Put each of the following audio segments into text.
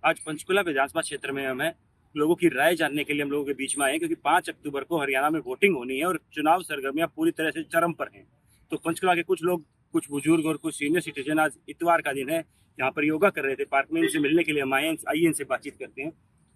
आज पंचकुला विधानसभा क्षेत्र में हम हैं। लोगों की राय जानने के लिए हम लोगों के बीच में आए हैं, क्योंकि 5 अक्टूबर को हरियाणा में वोटिंग होनी है और चुनाव सरगर्मियां पूरी तरह से चरम पर हैं। तो पंचकुला के कुछ लोग, कुछ बुजुर्ग और कुछ सीनियर सिटीजन आज इतवार का दिन है, यहाँ पर योगा कर रहे थे। पार्क में इनसे मिलने के लिए हम आए हैं। आइए इनसे बातचीत करते हैं।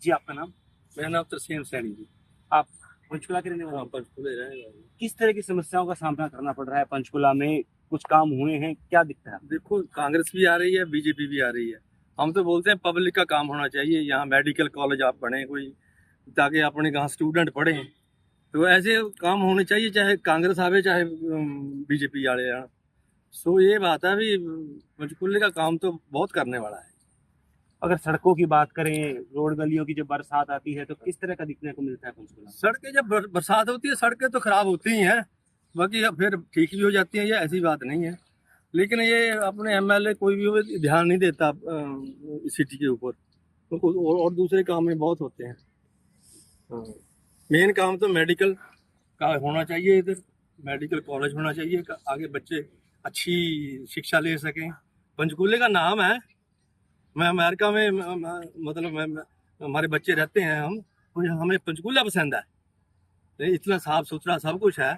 जी, आपका नाम? मेरा नाम तरसेम सैनी जी। आप पंचकुला के रहने वाले हैं? पंचकुले रहे। किस तरह की समस्याओं का सामना करना पड़ रहा है पंचकुला में? कुछ काम हुए हैं, क्या दिखता है? देखो, कांग्रेस भी आ रही है, बीजेपी भी आ रही है। हम तो बोलते हैं पब्लिक का काम होना चाहिए। यहाँ मेडिकल कॉलेज आप बने कोई, ताकि अपने यहाँ स्टूडेंट पढ़े। तो ऐसे काम होने चाहिए, चाहे कांग्रेस आवे चाहे बीजेपी आ रहे। सो ये बात है भी, पंचकुले का काम तो बहुत करने वाला है। अगर सड़कों की बात करें, रोड गलियों की जब बरसात आती है तो किस तरह का दिखने को मिलता है पंचकुला? सड़कें जब बरसात होती है, सड़कें तो खराब होती ही हैं, बाकी अब फिर ठीक भी हो जाती हैं, ये ऐसी बात नहीं है। लेकिन ये अपने एमएलए कोई भी हो, ध्यान नहीं देता सिटी के ऊपर। तो और दूसरे काम में बहुत होते हैं। मेन काम तो मेडिकल का होना चाहिए। इधर मेडिकल कॉलेज होना चाहिए, आगे बच्चे अच्छी शिक्षा ले सकें। पंचकुले का नाम है। मैं अमेरिका में हमारे बच्चे रहते हैं, हमें पंचकुला पसंद है। इतना साफ सुथरा सब कुछ है,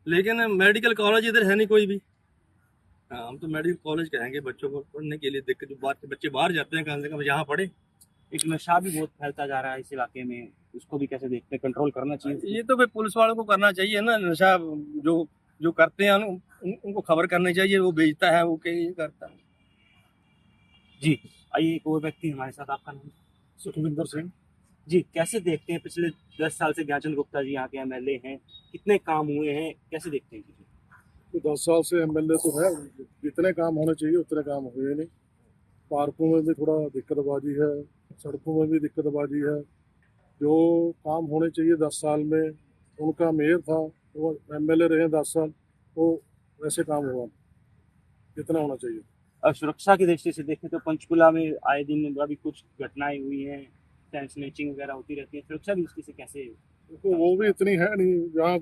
लेकिन मेडिकल कॉलेज इधर है नहीं कोई भी। हम तो मेडिकल कॉलेज कहेंगे बच्चों को पढ़ने के लिए। दिक्कत बात, बच्चे बाहर जाते हैं, कम से कम यहाँ पढ़े। एक नशा भी बहुत फैलता जा रहा है इस इलाके में, उसको भी कैसे देखते हैं? कंट्रोल करना चाहिए। ये तो भाई पुलिस वालों को करना चाहिए ना। नशा जो जो करते हैं उनको खबर करनी चाहिए। वो बेचता है, वो क्या करता है। जी, आइए एक और व्यक्ति हमारे साथ। आपका नाम? सुखविंदर सिंह। जी, कैसे देखते हैं पिछले 10 साल से ज्ञानचंद गुप्ता जी यहाँ के एमएलए हैं, कितने काम हुए हैं, कैसे देखते हैं? तो 10 साल से एमएलए तो है, जितने काम होने चाहिए उतने काम हुए नहीं। पार्कों में भी थोड़ा दिक्कतबाजी है, सड़कों में भी दिक्कतबाजी है। जो काम होने चाहिए 10 साल में, उनका मेयर था, वो एमएलए रहे 10 साल, तो वैसे काम हुआ जितना होना चाहिए। और सुरक्षा की दृष्टि से देखें तो पंचकुला में आए दिन अभी कुछ घटनाएं हुई हैं, स्नैचिंग वगैरह होती रहती है। सुरक्षा की दृष्टि से कैसे? तो वो भी इतनी है नहीं। जहाँ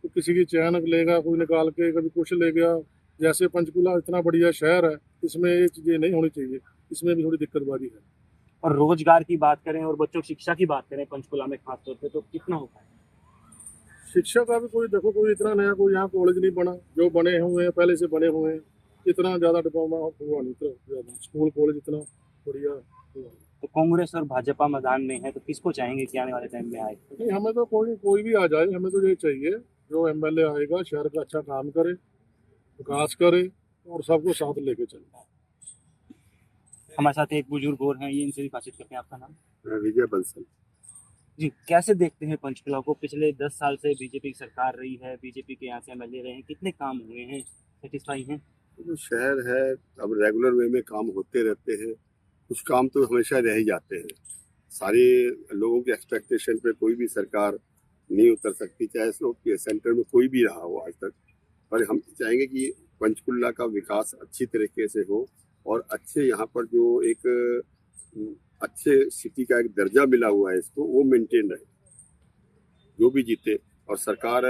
तो किसी की चैन लेगा कोई निकाल के, कभी कुछ ले गया। जैसे पंचकुला इतना बढ़िया शहर है, इसमें ये चीज़ें नहीं होनी चाहिए। इसमें भी थोड़ी दिक्कतबाजी है। और रोजगार की बात करें और बच्चों की शिक्षा की बात करें पंचकुला में खासतौर पे, तो कितना हो पाए? शिक्षा का भी कोई देखो, कोई इतना नया कोई यहाँ कॉलेज नहीं बना। जो बने हुए हैं पहले से बने हुए हैं, इतना ज़्यादा डिप्लोमा हुआ नहीं, इतना ज़्यादा स्कूल कॉलेज इतना बढ़िया हुआ। तो कांग्रेस और भाजपा मैदान में है, तो किसको चाहेंगे कि आने वाले टाइम में आए? नहीं, हमें तो कोई भी आ जाए, हमें तो ये चाहिए जो एमएलए आएगा शहर का अच्छा काम करे, विकास करे और सबको साथ लेके चले। हमारे साथ एक बुजुर्ग और हैं, ये इनसे भी बातचीत करते हैं। आपका नाम? विजय बंसल। जी, कैसे देखते हैं पंचकुला को? पिछले 10 साल से बीजेपी की सरकार रही है, बीजेपी के यहाँ से एमएलए रहे हैं, कितने काम हुए हैं, सेटिस्फाई हैं? जो शहर है, अब रेगुलर वे में काम होते रहते हैं। कुछ काम तो हमेशा रह ही जाते हैं। सारे लोगों के एक्सपेक्टेशन पे कोई भी सरकार नहीं उतर सकती, चाहे सेंटर में कोई भी रहा हो आज तक। पर हम चाहेंगे कि पंचकुला का विकास अच्छी तरीके से हो और अच्छे यहाँ पर जो एक अच्छे सिटी का एक दर्जा मिला हुआ है इसको, वो मेंटेन रहे, जो भी जीते। और सरकार,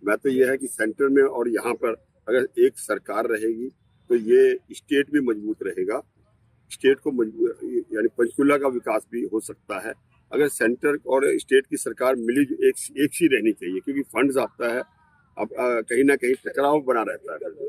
मैं तो ये है कि सेंटर में और यहाँ पर अगर एक सरकार रहेगी तो ये स्टेट भी मजबूत रहेगा। स्टेट को मजबूत, यानी पंचकुला का विकास भी हो सकता है अगर सेंटर और स्टेट की सरकार मिली एक सी रहनी चाहिए, क्योंकि फंड्स आता है। अब कहीं ना कहीं टकराव बना रहता है।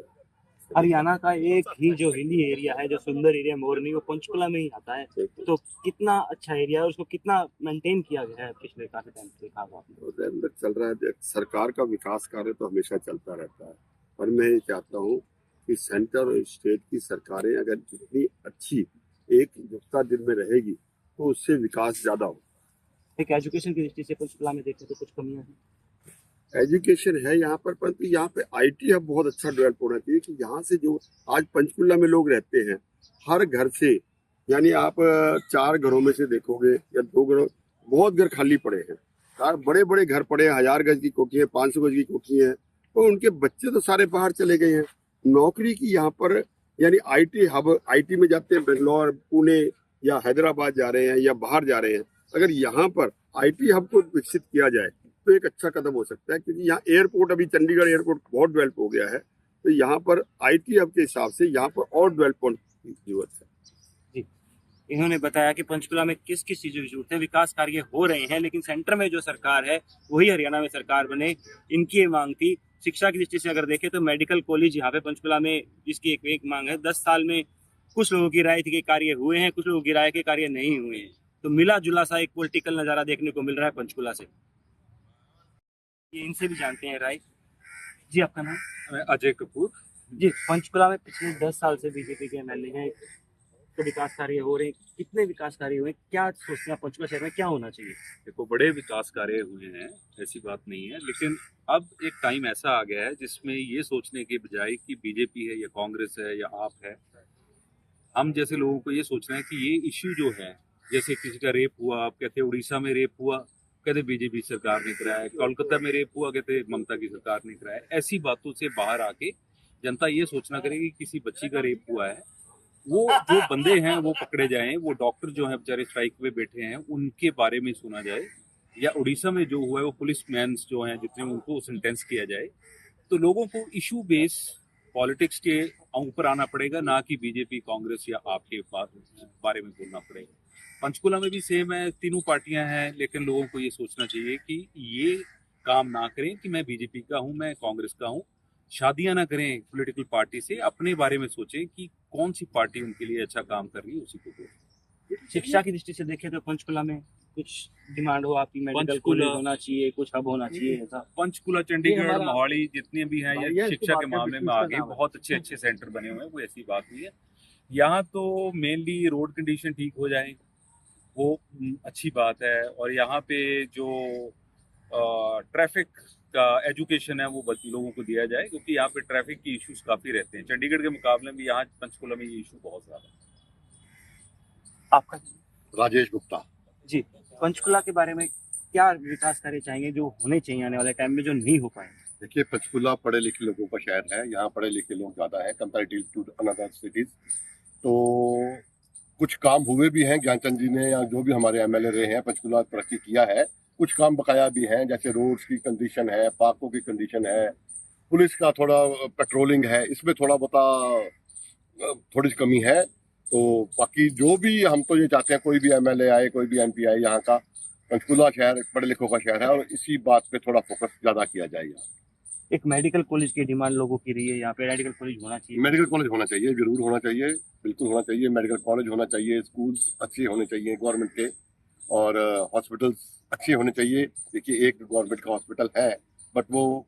हरियाणा का एक ही जो हिली एरिया है, जो सुंदर एरिया मोरनी, वो पंचकुला में ही आता है। तो कितना अच्छा एरिया है, उसको कितना मेंटेन किया गया है पिछले काफी टाइम से, देखा आपने? चल रहा है। सरकार का विकास कार्य तो हमेशा चलता रहता है, पर मैं ये चाहता हूँ कि सेंटर और स्टेट की सरकारें अगर जितनी अच्छी एकजुटता दिन में रहेगी तो उससे विकास ज्यादा हो। एक एजुकेशन की दृष्टि से पंचकुला में देखें तो कुछ कमियां हैं? एजुकेशन है यहाँ पर, परंतु यहाँ पे आईटी हब बहुत अच्छा डेवलप होना चाहिए कि यहाँ से जो आज पंचकुला में लोग रहते हैं, हर घर से, यानी आप 4 घरों में से देखोगे या 2 घरों, बहुत घर खाली पड़े हैं। बड़े बड़े घर पड़े हैं, 1000 गज की कोठी है, 500 गज की कोठी है, तो उनके बच्चे तो सारे बाहर चले गए हैं नौकरी की। यहाँ पर यानी आईटी हब, आईटी में जाते हैं, बेंगलोर, पुणे या हैदराबाद जा रहे हैं या बाहर जा रहे हैं। अगर यहाँ पर आईटी हब को विकसित किया जाए तो एक अच्छा कदम हो सकता है, क्योंकि यहाँ एयरपोर्ट, अभी चंडीगढ़ एयरपोर्ट बहुत डेवलप हो गया है, तो यहाँ पर आईटी हब के हिसाब से यहाँ पर और डेवलपमेंट की जरूरत है। जी, इन्होंने बताया कि पंचकुला में किस किस चीजों की जरूरत है, विकास कार्य हो रहे हैं, लेकिन सेंटर में जो सरकार है वही हरियाणा में सरकार बने, इनकी ये मांग थी। शिक्षा की दृष्टि से अगर देखें तो मेडिकल कॉलेज यहाँ पे पंचकुला में जिसकी एक मांग है, 10 साल में कुछ लोगों की राय थी कि कार्य हुए हैं, कुछ लोगों की राय के कार्य नहीं हुए हैं। तो मिला जुला सा एक पॉलिटिकल नजारा देखने को मिल रहा है पंचकुला से। ये इनसे भी जानते हैं राय। जी, आपका नाम? मैं अजय कपूर। जी, पंचकुला में पिछले 10 साल से बीजेपी के एमएलए हैं, तो विकास कार्य हो रहे हैं, कितने विकास कार्य हुए, क्या सोचते हैं पंचकुला शहर में क्या होना चाहिए? देखो, बड़े विकास कार्य हुए हैं, ऐसी बात नहीं है, लेकिन अब एक टाइम ऐसा आ गया है जिसमें ये सोचने के बजाय कि बीजेपी है या कांग्रेस है या आप है, हम जैसे लोगों को ये सोचना है कि ये इश्यू जो है, जैसे किसी का रेप हुआ, आप कहते उड़ीसा में रेप हुआ, कहते बीजेपी सरकार ने कराया, कोलकाता में रेप हुआ, कहते ममता की सरकार ने कराया। ऐसी बातों से बाहर आके जनता ये सोचना करेगी कि किसी बच्ची का रेप हुआ है, वो जो बंदे हैं वो पकड़े जाएं, वो डॉक्टर जो है बेचारे स्ट्राइक पे बैठे हैं उनके बारे में सुना जाए, या उड़ीसा में जो हुआ है वो पुलिस मैन जो हैं जितने उनको सेंटेंस किया जाए। तो लोगों को इशू बेस पॉलिटिक्स के ऊपर आना पड़ेगा, ना कि बीजेपी कांग्रेस या आपके बारे में बोलना पड़ेगा। पंचकुला में भी सेम है, तीनों पार्टियां हैं, लेकिन लोगों को ये सोचना चाहिए कि ये काम ना करें कि मैं बीजेपी का हूं, मैं कांग्रेस का हूं। शादियां ना करें पॉलिटिकल पार्टी से, अपने बारे में सोचें कि कौन सी पार्टी उनके लिए अच्छा काम कर रही है, उसी को करें। शिक्षा की दृष्टि से देखें तो पंचकुला में कुछ डिमांड हो आपकी, मेडिकल कॉलेज होना चाहिए, कुछ हब होना चाहिए ऐसा? पंचकुला, चंडीगढ़, मोहाली जितने भी हैं या शिक्षा के मामले में आगे बहुत अच्छे अच्छे सेंटर बने हुए हैं, वो ऐसी बात नहीं है। यहाँ तो मेनली रोड कंडीशन ठीक हो जाए वो अच्छी बात है, और यहाँ पे जो ट्रैफिक का एजुकेशन है वो लोगों को दिया जाए, क्योंकि यहाँ पे ट्रैफिक की इश्यूज काफी रहते हैं। चंडीगढ़ के मुकाबले में यहाँ पंचकुला में ये इशू बहुत ज्यादा है। आपका? राजेश गुप्ता। जी, पंचकुला के बारे में क्या विकास कार्य चाहेंगे जो होने चाहिए आने वाले टाइम में जो नहीं हो पाए? देखिए, पंचकुला पढ़े लिखे लोगों का शहर है, यहाँ पढ़े लिखे लोग ज़्यादा है कंपैरेटिव टू अनदर सिटीज। तो कुछ काम हुए भी हैं, ज्ञानचंद जी ने या जो भी हमारे एमएलए रहे हैं, पंचकुला तरक्की किया है। कुछ काम बकाया भी हैं, जैसे रोड्स की कंडीशन है, पार्कों की कंडीशन है, पुलिस का थोड़ा पेट्रोलिंग है, इसमें थोड़ा बता थोड़ी सी कमी है। तो बाकी जो भी हम तो ये चाहते हैं कोई भी एमएलए आए, कोई भी एमपी आए, यहाँ का पंचकुला शहर पढ़े लिखों का शहर है और इसी बात पे थोड़ा फोकस ज्यादा किया जाएगा। एक मेडिकल कॉलेज की डिमांड लोगों की रही है, यहाँ पे मेडिकल कॉलेज होना चाहिए। मेडिकल कॉलेज होना चाहिए, जरूर होना चाहिए, बिल्कुल होना चाहिए। मेडिकल कॉलेज होना चाहिए, स्कूल्स अच्छे होने चाहिए गवर्नमेंट के, और हॉस्पिटल्स अच्छे होने चाहिए। देखिए, एक गवर्नमेंट का हॉस्पिटल है, बट वो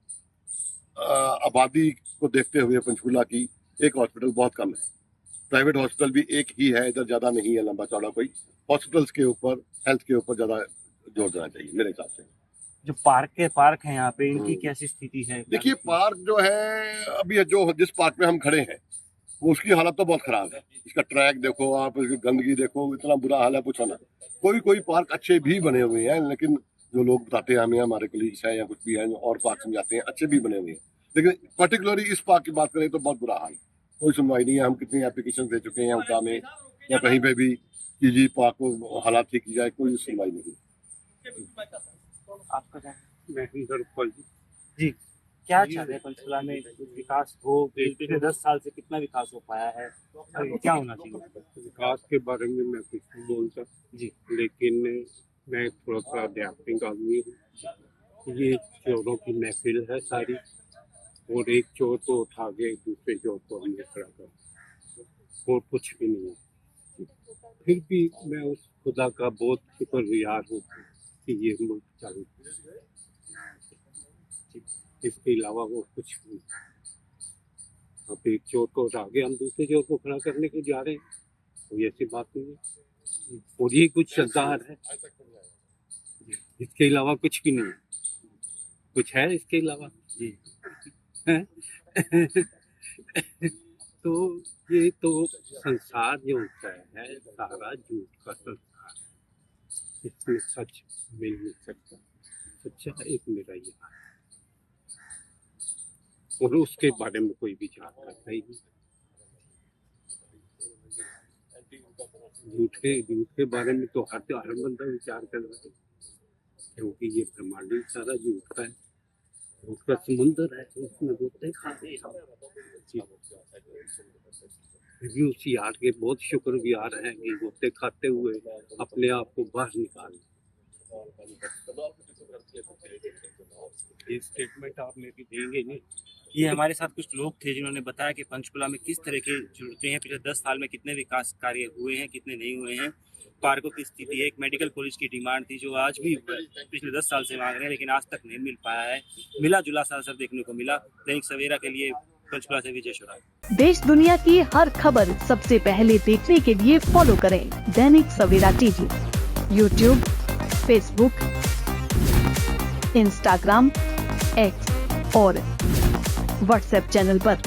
आबादी को देखते हुए पंचकुला की एक हॉस्पिटल बहुत कम है। प्राइवेट हॉस्पिटल भी एक ही है, इधर ज्यादा नहीं है लंबा चौड़ा कोई। हॉस्पिटल्स के ऊपर, हेल्थ के ऊपर ज्यादा जोर देना चाहिए मेरे हिसाब से। जो पार्क है यहाँ पे, इनकी कैसी स्थिति है? देखिए, पार्क जो है अभी जो जिस पार्क में हम खड़े हैं वो उसकी हालत तो बहुत खराब है। इसका ट्रैक देखो आप, इसकी गंदगी देखो, इतना बुरा हाल है, पूछो ना। कोई पार्क अच्छे भी बने हुए हैं, लेकिन जो लोग बताते हैं हमें, हमारे कलीग्स हैं या कुछ भी हैं और पार्क समझाते हैं, अच्छे भी बने हुए हैं, लेकिन पर्टिकुलरली इस पार्क की बात करें तो बहुत बुरा हाल है। कोई सुनवाई नहीं है। हम कितनी एप्लीकेशन दे चुके हैं उनका में या कहीं पे भी कि जी पार्क को हालात ठीक की जाए, कोई सुनवाई नहीं। आपका क्या? जी, क्या चाहते हैं पंचकुला में विकास हो? पिछले 10 साल से कितना विकास हो पाया है, क्या होना चाहिए? विकास के बारे में मैं कुछ नहीं बोलता जी, लेकिन मैं थोड़ा सा अध्यात्मिक आदमी हूँ। ये चोरों की महफिल है सारी, और एक चोर को उठा के दूसरे चोर को हमने खड़ा कर, और कुछ भी नहीं है। फिर भी मैं उस खुदा का बहुत शुक्रगुजार हूँ कि ये मुल्क चालू है। इसके अलावा वो कुछ भी नहीं। अब एक चोर को उठा के हम दूसरे चोर को खड़ा करने को जा रहे हैं, तो ऐसी बात नहीं है। और ये कुछ सरदार है, इसके अलावा कुछ भी नहीं। कुछ है इसके अलावा? जी। तो ये तो संसार जो होता है सारा झूठ का संसार, इसमें सच मिल नहीं सकता। सच्चा एक मेरा ये है, और उसके बारे में कोई विचार करता ही नहीं। झूठ के बारे में तो हर बंदा विचार कर रहा है, क्योंकि ये ब्रह्मांड ही सारा झूठ का है, झूठ का समुंदर है, इसमें बोलते खाते हैं। व्यूज यार के बहुत शुक्रगुजार हैं कि गोते खाते हुए अपने आप को बाहर निकाल। ये स्टेटमेंट आप मेरी देंगे नहीं? ये हमारे साथ कुछ लोग थे जिन्होंने बताया कि पंचकुला में किस तरह की जरूरतें हैं, पिछले 10 साल में कितने विकास कार्य हुए हैं, कितने नहीं हुए हैं, पार्कों की स्थिति है। एक मेडिकल कॉलेज की डिमांड थी जो आज भी पिछले 10 साल से मांग रहे हैं, लेकिन आज तक नहीं मिल पाया है। मिला जुला सा असर देखने को मिला। दैनिक सवेरा के लिए पंचकुला से विजय शुराय। देश दुनिया की हर खबर सबसे पहले देखने के लिए फॉलो करें Dainik Savera TV, YouTube, Facebook, Instagram, X और व्हाट्सएप चैनल पर।